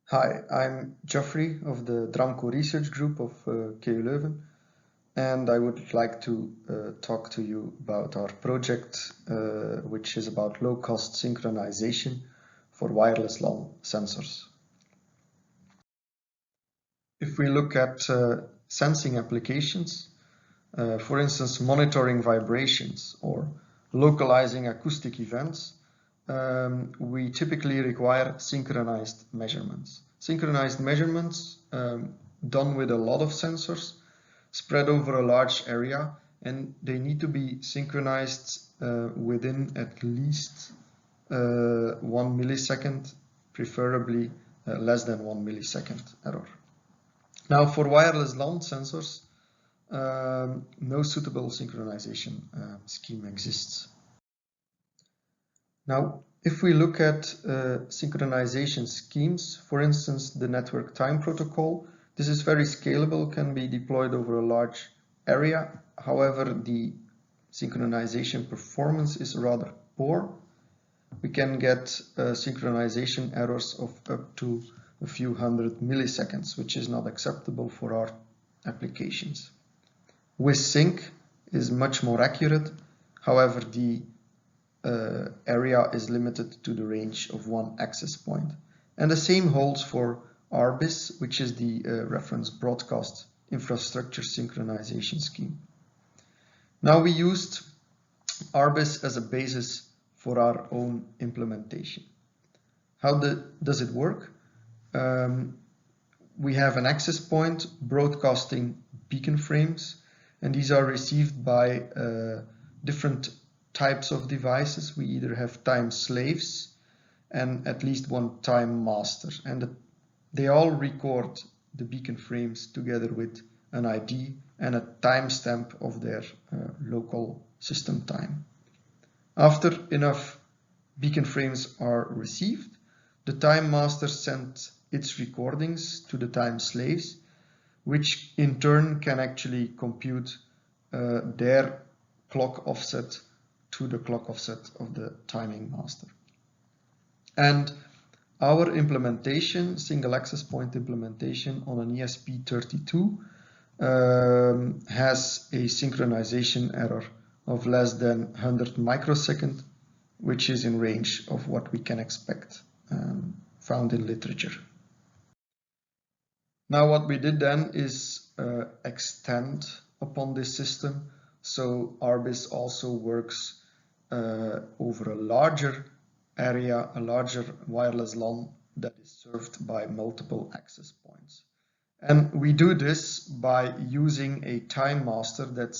Hi, I'm Geoffrey of the Dramco research group of KU Leuven, and I would like to talk to you about our project, which is about low-cost synchronization for wireless LAN sensors. If we look at sensing applications, for instance, monitoring vibrations or localizing acoustic events, we typically require synchronized measurements. Synchronized measurements done with a lot of sensors spread over a large area, and they need to be synchronized within at least 1 millisecond, preferably less than 1 millisecond error. Now, for wireless LAN sensors, no suitable synchronization scheme exists. Now, if we look at synchronization schemes, for instance, the network time protocol, this is very scalable, can be deployed over a large area. However, the synchronization performance is rather poor. We can get synchronization errors of up to a few hundred milliseconds, which is not acceptable for our applications. WizSync is much more accurate. However, the area is limited to the range of one access point. And the same holds for RBIS, which is the reference broadcast infrastructure synchronization scheme. Now we used RBIS as a basis for our own implementation. How does it work? We have an access point broadcasting beacon frames, and these are received by different types of devices. We either have time slaves and at least one time master, and they all record the beacon frames together with an ID and a timestamp of their local system time. After enough beacon frames are received, the time master sends its recordings to the time slaves, which in turn can actually compute their clock offset to the clock offset of the timing master. And our implementation, single access point implementation on an ESP32 has a synchronization error of less than 100 microsecond, which is in range of what we can expect found in literature. Now what we did then is extend upon this system, so RBIS also works over a larger area, a larger wireless LAN that is served by multiple access points. And we do this by using a time master that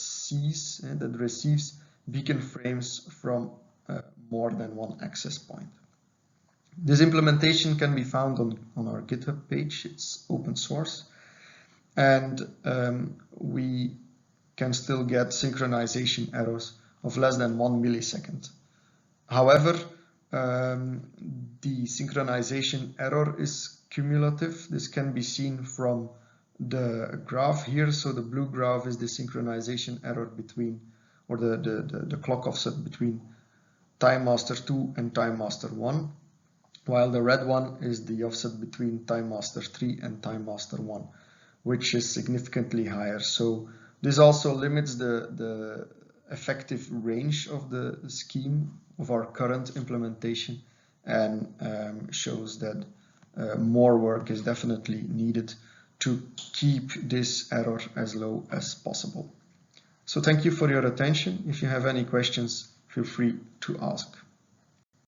receives beacon frames from more than one access point. This implementation can be found on our GitHub page. It's open source, and we can still get synchronization errors of less than 1 millisecond. However, the synchronization error is cumulative. This can be seen from the graph here. So the blue graph is the synchronization error between, or the clock offset between time master 2 and time master 1, while the red one is the offset between time master 3 and time master 1, which is significantly higher. So this also limits the effective range of the scheme of our current implementation, and shows that more work is definitely needed to keep this error as low as possible. So thank you for your attention. If you have any questions, feel free to ask.